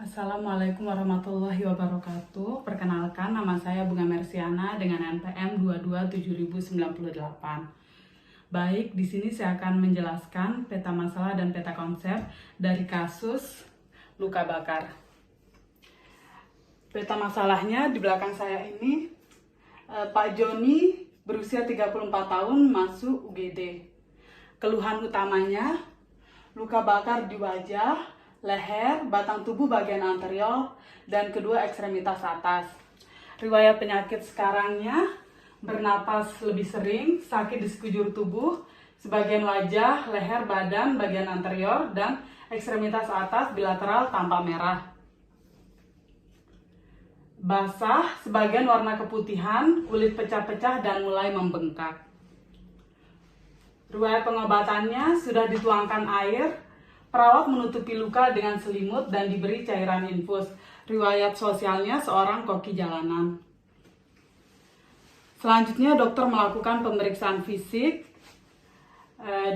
Assalamualaikum warahmatullahi wabarakatuh. Perkenalkan, nama saya Bunga Mersiana dengan NPM 227098. Baik, di sini saya akan menjelaskan peta masalah dan peta konsep dari kasus luka bakar. Peta masalahnya di belakang saya ini, Pak Joni berusia 34 tahun masuk UGD. Keluhan utamanya, luka bakar di wajah, leher, batang tubuh bagian anterior, dan kedua ekstremitas atas. Riwayat penyakit sekarangnya, bernapas lebih sering, sakit di sekujur tubuh, sebagian wajah, leher, badan, bagian anterior, dan ekstremitas atas bilateral tampak merah. Basah, sebagian warna keputihan, kulit pecah-pecah dan mulai membengkak. Riwayat pengobatannya sudah dituangkan air, perawat menutupi luka dengan selimut dan diberi cairan infus. Riwayat sosialnya seorang koki jalanan. Selanjutnya dokter melakukan pemeriksaan fisik.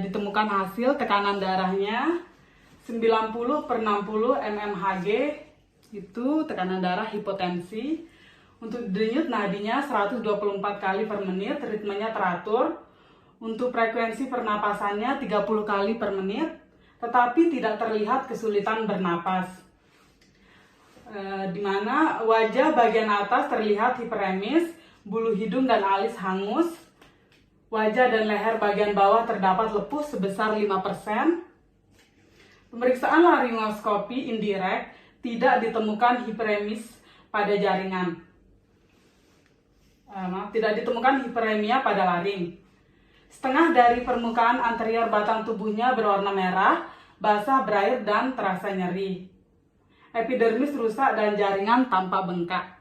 Ditemukan hasil tekanan darahnya 90/60 mmHg, itu tekanan darah hipotensi. Untuk denyut nadinya 124 kali per menit, ritmenya teratur. Untuk frekuensi pernapasannya 30 kali per menit, tetapi tidak terlihat kesulitan bernapas. Di mana wajah bagian atas terlihat hiperemis, bulu hidung dan alis hangus. Wajah dan leher bagian bawah terdapat lepuh sebesar 5%. Pemeriksaan laringoskopi indirect tidak ditemukan hiperemis pada jaringan. Tidak ditemukan hiperemia pada laring. Setengah dari permukaan anterior batang tubuhnya berwarna merah, basah, berair, dan terasa nyeri. Epidermis rusak dan jaringan tampak bengkak.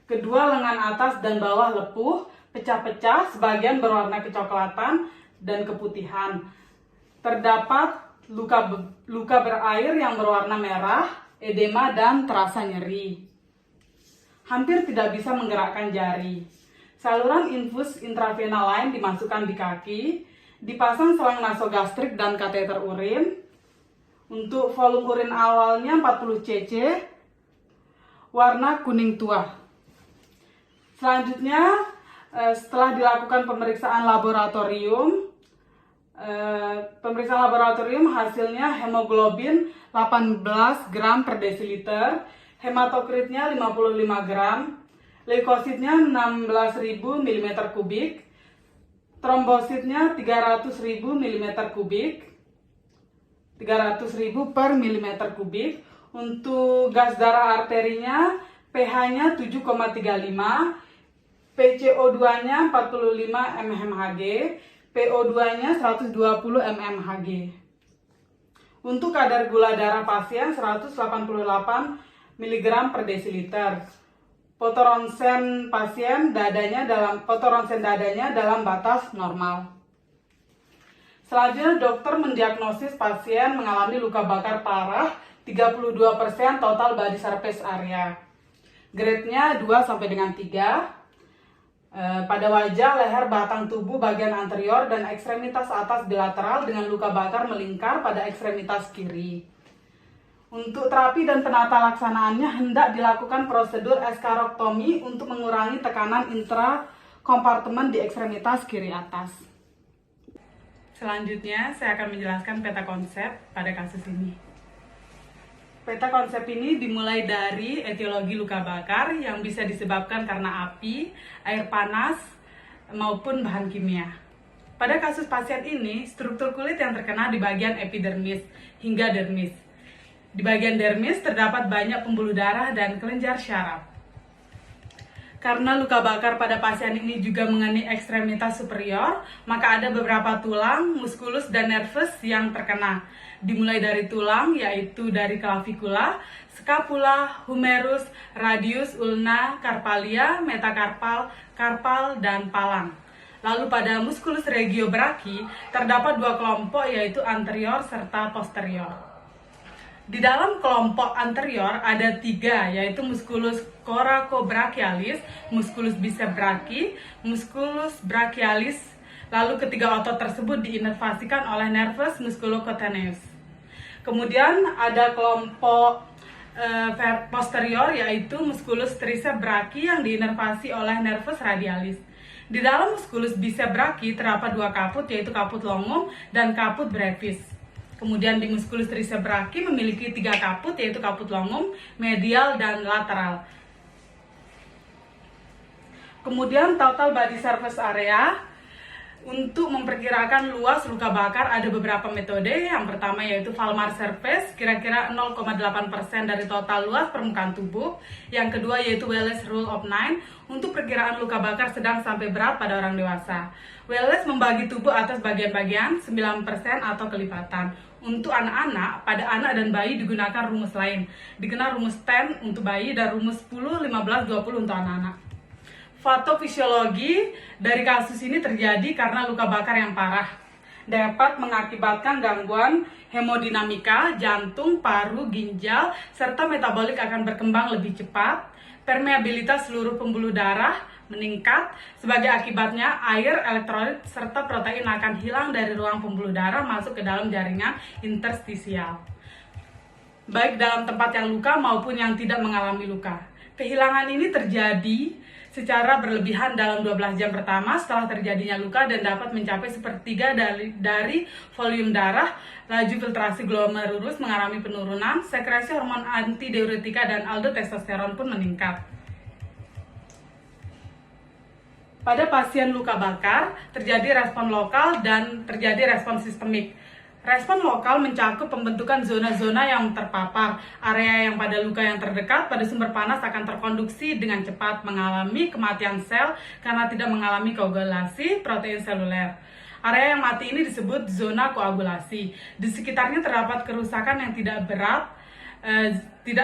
Kedua lengan atas dan bawah lepuh, pecah-pecah, sebagian berwarna kecoklatan dan keputihan. Terdapat luka berair yang berwarna merah, edema, dan terasa nyeri. Hampir tidak bisa menggerakkan jari. Saluran infus intravenal lain dimasukkan di kaki, dipasang selang nasogastrik dan kateter urin. Untuk volume urin awalnya 40 cc, warna kuning tua. Selanjutnya, setelah dilakukan pemeriksaan laboratorium hasilnya hemoglobin 18 gram per desiliter, hematokritnya 55 gram, leukositnya 16.000 mm3, trombositnya 300.000 mm3, 300.000 per mm3. Untuk gas darah arterinya, pH-nya 7,35, PCO2-nya 45 mmHg, PO2-nya 120 mmHg. Untuk kadar gula darah pasien 188 mg per desiliter. Fotoronsen dadanya dalam batas normal. Selanjutnya dokter mendiagnosis pasien mengalami luka bakar parah 32% total body surface area. Grade-nya 2 sampai dengan 3. Pada wajah, leher, batang tubuh bagian anterior dan ekstremitas atas bilateral dengan luka bakar melingkar pada ekstremitas kiri. Untuk terapi dan penata laksanaannya hendak dilakukan prosedur eskarotomi untuk mengurangi tekanan intrakompartemen di ekstremitas kiri atas. Selanjutnya, saya akan menjelaskan peta konsep pada kasus ini. Peta konsep ini dimulai dari etiologi luka bakar yang bisa disebabkan karena api, air panas, maupun bahan kimia. Pada kasus pasien ini, struktur kulit yang terkena di bagian epidermis hingga dermis. Di bagian dermis terdapat banyak pembuluh darah dan kelenjar syaraf. Karena luka bakar pada pasien ini juga mengenai ekstremitas superior, maka ada beberapa tulang, muskulus, dan nervus yang terkena. Dimulai dari tulang, yaitu dari clavikula, scapula, humerus, radius, ulna, carpalia, metakarpal, karpal, dan palang. Lalu pada muskulus regiobrachii terdapat dua kelompok, yaitu anterior serta posterior. Di dalam kelompok anterior ada 3, yaitu musculus coracobrachialis, musculus biceps musculus brachialis. Lalu ketiga otot tersebut diinervasikan oleh nervus musculocutaneus. Kemudian ada kelompok posterior, yaitu musculus triceps brachii yang diinervasi oleh nervus radialis. Di dalam musculus biceps brachii terdapat dua kaput, yaitu kaput longum dan kaput brevis. Kemudian di musculus triceps brachii memiliki tiga kaput, yaitu kaput longum, medial, dan lateral. Kemudian total body surface area. Untuk memperkirakan luas luka bakar ada beberapa metode. Yang pertama yaitu Falmar surface, kira-kira 0,8% dari total luas permukaan tubuh. Yang kedua yaitu Wallace Rule of 9 untuk perkiraan luka bakar sedang sampai berat pada orang dewasa. Wallace membagi tubuh atas bagian-bagian 9% atau kelipatan. Untuk anak-anak, pada anak dan bayi digunakan rumus lain. Dikenal rumus 10 untuk bayi dan rumus 10, 15, 20 untuk anak-anak. Patofisiologi dari kasus ini terjadi karena luka bakar yang parah. Dapat mengakibatkan gangguan hemodinamika, jantung, paru, ginjal, serta metabolik akan berkembang lebih cepat. Permeabilitas seluruh pembuluh darah meningkat. Sebagai akibatnya, air, elektrolit, serta protein akan hilang dari ruang pembuluh darah masuk ke dalam jaringan interstisial, baik dalam tempat yang luka maupun yang tidak mengalami luka. Kehilangan ini terjadi secara berlebihan dalam 12 jam pertama setelah terjadinya luka dan dapat mencapai sepertiga dari volume darah. Laju filtrasi glomerulus mengalami penurunan, sekresi hormon antidiuretika dan aldotestosteron pun meningkat. Pada pasien luka bakar, terjadi respon lokal dan terjadi respon sistemik. Respon lokal mencakup pembentukan zona-zona yang terpapar. Area yang pada luka yang terdekat pada sumber panas akan terkonduksi dengan cepat, mengalami kematian sel karena tidak mengalami koagulasi protein seluler. Area yang mati ini disebut zona koagulasi. Di sekitarnya terdapat kerusakan yang tidak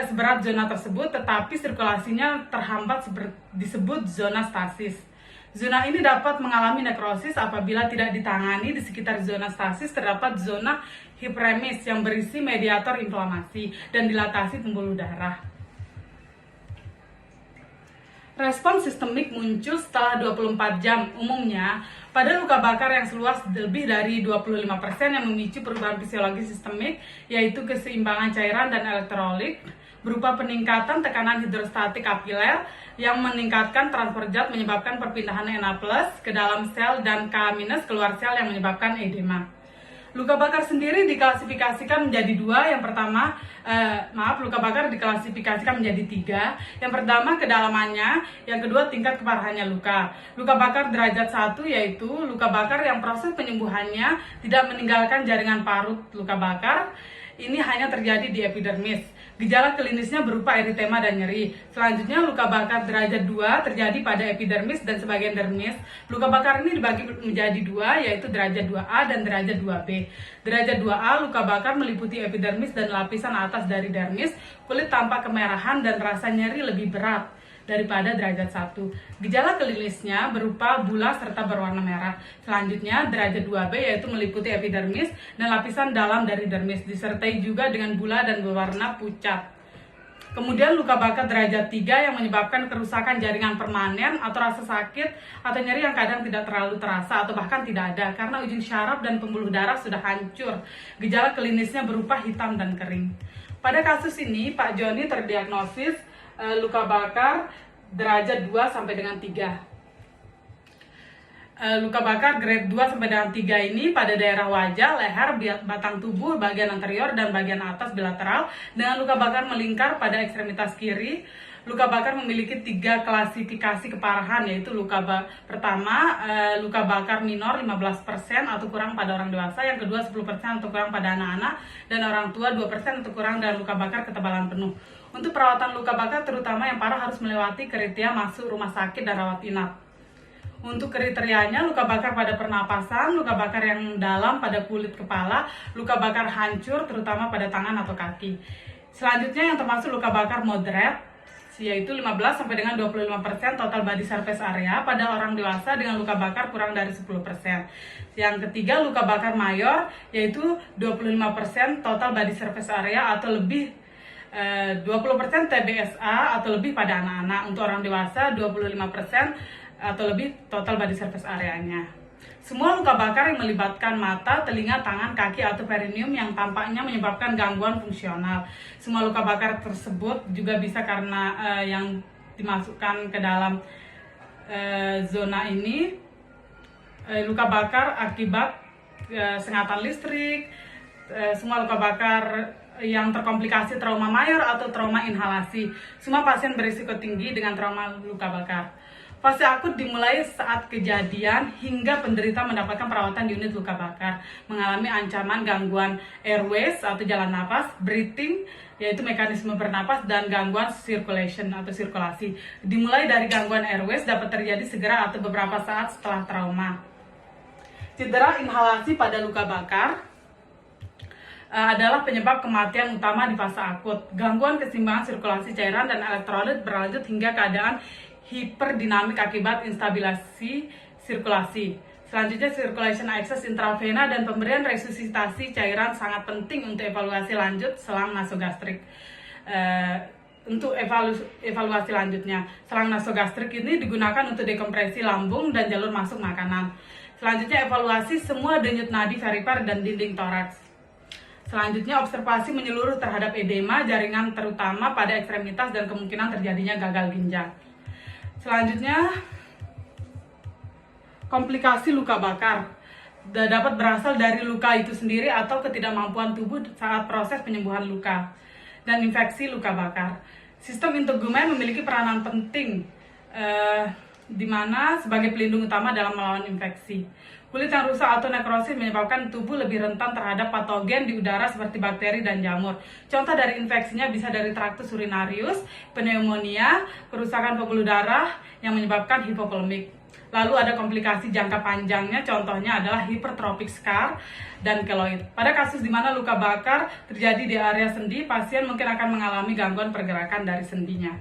seberat zona tersebut, tetapi sirkulasinya terhambat disebut zona stasis. Zona ini dapat mengalami nekrosis apabila tidak ditangani. Di sekitar zona stasis terdapat zona hiperemis yang berisi mediator inflamasi dan dilatasi pembuluh darah. Respon sistemik muncul setelah 24 jam. Umumnya, pada luka bakar yang seluas lebih dari 25% yang memicu perubahan fisiologi sistemik, yaitu keseimbangan cairan dan elektrolit, berupa peningkatan tekanan hidrostatik kapiler yang meningkatkan transfer zat menyebabkan perpindahan Na+ ke dalam sel dan K- keluar sel yang menyebabkan edema. Luka bakar sendiri diklasifikasikan menjadi dua. Yang pertama, luka bakar diklasifikasikan menjadi tiga. Yang pertama, kedalamannya. Yang kedua, tingkat keparahannya luka. Luka bakar derajat 1 yaitu luka bakar yang proses penyembuhannya tidak meninggalkan jaringan parut luka bakar. Ini hanya terjadi di epidermis. Gejala klinisnya berupa eritema dan nyeri. Selanjutnya, luka bakar derajat 2 terjadi pada epidermis dan sebagian dermis. Luka bakar ini dibagi menjadi dua, yaitu derajat 2A dan derajat 2B. Derajat 2A, luka bakar meliputi epidermis dan lapisan atas dari dermis. Kulit tampak kemerahan dan rasa nyeri lebih berat daripada derajat 1. Gejala klinisnya berupa bulas serta berwarna merah. Selanjutnya, derajat 2B yaitu meliputi epidermis dan lapisan dalam dari dermis, disertai juga dengan bula dan berwarna pucat. Kemudian luka bakar derajat 3 yang menyebabkan kerusakan jaringan permanen atau rasa sakit atau nyeri yang kadang tidak terlalu terasa atau bahkan tidak ada karena ujung syaraf dan pembuluh darah sudah hancur. Gejala klinisnya berupa hitam dan kering. Pada kasus ini, Pak Joni terdiagnosis luka bakar derajat 2 sampai dengan 3. Luka bakar grade 2 sampai dengan 3 ini pada daerah wajah, leher, batang tubuh, bagian anterior dan bagian atas bilateral dengan luka bakar melingkar pada ekstremitas kiri. Luka bakar memiliki 3 klasifikasi keparahan, yaitu pertama, luka bakar minor 15% atau kurang pada orang dewasa, yang kedua 10% atau kurang pada anak-anak, dan orang tua 2% atau kurang dan luka bakar ketebalan penuh. Untuk perawatan luka bakar terutama yang parah harus melewati kriteria masuk rumah sakit dan rawat inap. Untuk kriterianya, luka bakar pada pernapasan, luka bakar yang dalam pada kulit kepala, luka bakar hancur terutama pada tangan atau kaki. Selanjutnya yang termasuk luka bakar moderate, yaitu 15 sampai dengan 25% total body surface area pada orang dewasa dengan luka bakar kurang dari 10%. Yang ketiga, luka bakar mayor, yaitu 25% total body surface area atau lebih 20% TBSA atau lebih pada anak-anak. Untuk orang dewasa 25% atau lebih total body surface areanya. Semua luka bakar yang melibatkan mata, telinga, tangan, kaki, atau perineum yang tampaknya menyebabkan gangguan fungsional. Semua luka bakar tersebut juga bisa karena yang dimasukkan ke dalam zona ini, luka bakar akibat sengatan listrik, semua luka bakar yang terkomplikasi trauma mayor atau trauma inhalasi. Semua pasien berisiko tinggi dengan trauma luka bakar. Fase akut dimulai saat kejadian hingga penderita mendapatkan perawatan di unit luka bakar, mengalami ancaman gangguan airways atau jalan napas, breathing yaitu mekanisme bernapas, dan gangguan circulation atau sirkulasi. Dimulai dari gangguan airways dapat terjadi segera atau beberapa saat setelah trauma. Cedera inhalasi pada luka bakar adalah penyebab kematian utama di fase akut. Gangguan keseimbangan sirkulasi cairan dan elektrolit berlanjut hingga keadaan hiperdinamik akibat instabilasi sirkulasi. Selanjutnya, circulation access intravena dan pemberian resusitasi cairan sangat penting untuk evaluasi lanjut selang nasogastrik. Untuk evaluasi lanjutnya, selang nasogastrik ini digunakan untuk dekompresi lambung dan jalur masuk makanan. Selanjutnya, evaluasi semua denyut nadi perifer dan dinding toraks. Selanjutnya, observasi menyeluruh terhadap edema jaringan terutama pada ekstremitas dan kemungkinan terjadinya gagal ginjal. Selanjutnya, komplikasi luka bakar dapat berasal dari luka itu sendiri atau ketidakmampuan tubuh saat proses penyembuhan luka, dan infeksi luka bakar. Sistem integumen memiliki peranan penting di mana sebagai pelindung utama dalam melawan infeksi. Kulit yang rusak atau nekrosis menyebabkan tubuh lebih rentan terhadap patogen di udara seperti bakteri dan jamur. Contoh dari infeksinya bisa dari traktus urinarius, pneumonia, kerusakan pembuluh darah yang menyebabkan hipovolemik. Lalu ada komplikasi jangka panjangnya, contohnya adalah hypertrophic scar dan keloid. Pada kasus di mana luka bakar terjadi di area sendi, pasien mungkin akan mengalami gangguan pergerakan dari sendinya.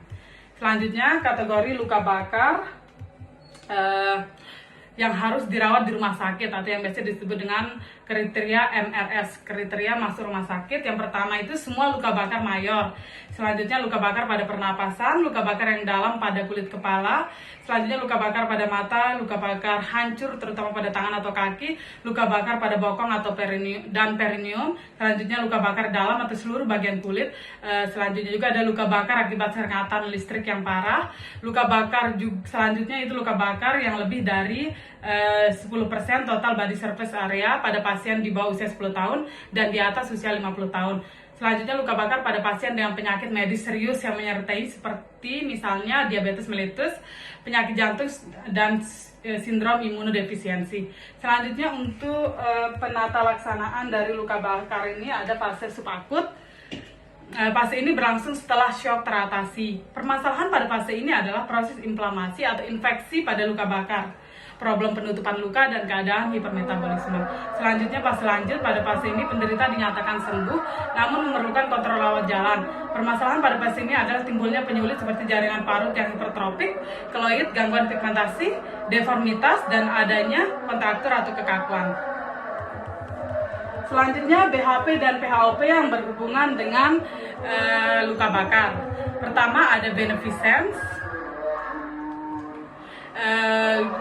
Selanjutnya, kategori luka bakar yang harus dirawat di rumah sakit atau yang biasa disebut dengan kriteria MRS, kriteria masuk rumah sakit. Yang pertama itu semua luka bakar mayor. Selanjutnya, luka bakar pada pernapasan, luka bakar yang dalam pada kulit kepala. Selanjutnya, luka bakar pada mata, luka bakar hancur terutama pada tangan atau kaki, luka bakar pada bokong atau perineum. Selanjutnya, luka bakar dalam atau seluruh bagian kulit. Selanjutnya juga ada luka bakar akibat sengatan listrik yang parah. Luka bakar selanjutnya itu luka bakar yang lebih dari 10% total body surface area pada pasien di bawah usia 10 tahun dan di atas usia 50 tahun. Selanjutnya, luka bakar pada pasien dengan penyakit medis serius yang menyertai seperti misalnya diabetes mellitus, penyakit jantung, dan sindrom imunodefisiensi. Selanjutnya, untuk penata laksanaan dari luka bakar ini ada fase subakut. Fase ini berlangsung setelah shock teratasi. Permasalahan pada fase ini adalah proses inflamasi atau infeksi pada luka bakar, problem penutupan luka, dan keadaan hipermetabolisme. Selanjutnya, fase lanjut. Pada fase ini penderita dinyatakan sembuh namun memerlukan kontrol rawat jalan. Permasalahan pada fase ini adalah timbulnya penyulit seperti jaringan parut yang hipertropik, keloid, gangguan pigmentasi, deformitas, dan adanya kontraktur atau kekakuan. Selanjutnya, BHP dan PHOP yang berhubungan dengan luka bakar. Pertama, ada beneficence,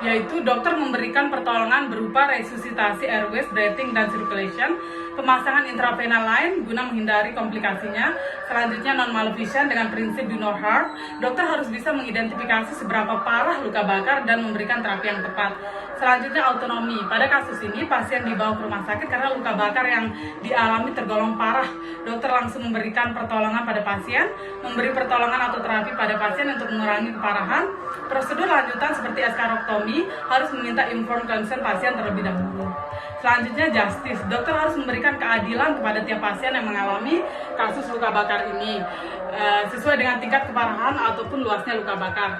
yaitu dokter memberikan pertolongan berupa resusitasi airways, breathing, dan circulation, pemasangan intravenal line guna menghindari komplikasinya. Selanjutnya, non-maleficent dengan prinsip do no harm. Dokter harus bisa mengidentifikasi seberapa parah luka bakar dan memberikan terapi yang tepat. Selanjutnya, autonomi. Pada kasus ini, pasien dibawa ke rumah sakit karena luka bakar yang dialami tergolong parah. Dokter langsung memberikan pertolongan pada pasien, memberi pertolongan atau terapi pada pasien untuk mengurangi keparahan. Prosedur lanjutan seperti eskaroktomi harus meminta informed consent pasien terlebih dahulu. Selanjutnya, justice. Dokter harus memberikan keadilan kepada tiap pasien yang mengalami kasus luka bakar ini, sesuai dengan tingkat keparahan ataupun luasnya luka bakar.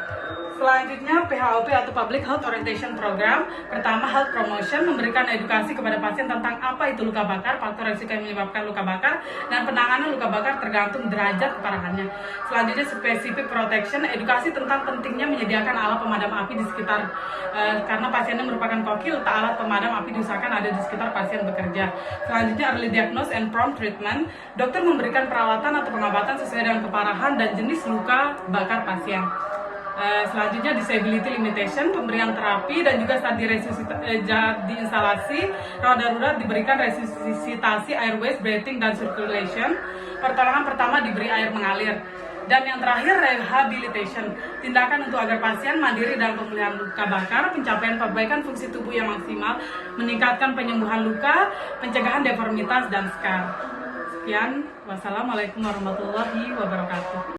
Selanjutnya, PHOP atau Public Health Orientation Program. Pertama, health promotion, memberikan edukasi kepada pasien tentang apa itu luka bakar, faktor risiko yang menyebabkan luka bakar, dan penanganan luka bakar tergantung derajat keparahannya. Selanjutnya, specific protection, edukasi tentang pentingnya menyediakan alat pemadam api di sekitar, karena pasiennya merupakan kokil, tak alat pemadam api diusahakan ada di sekitar pasien bekerja. Selanjutnya, early diagnosis and prompt treatment, dokter memberikan perawatan atau pengobatan sesuai dengan keparahan dan jenis luka bakar pasien. Selanjutnya disability limitation, pemberian terapi, dan juga saat di instalasi rawat darurat diberikan resusitasi airways, breathing, dan circulation. Pertolongan pertama diberi air mengalir. Dan yang terakhir, rehabilitation, tindakan untuk agar pasien mandiri dalam pemulihan luka bakar, pencapaian perbaikan fungsi tubuh yang maksimal, meningkatkan penyembuhan luka, pencegahan deformitas dan scar. Sekian, wassalamualaikum warahmatullahi wabarakatuh.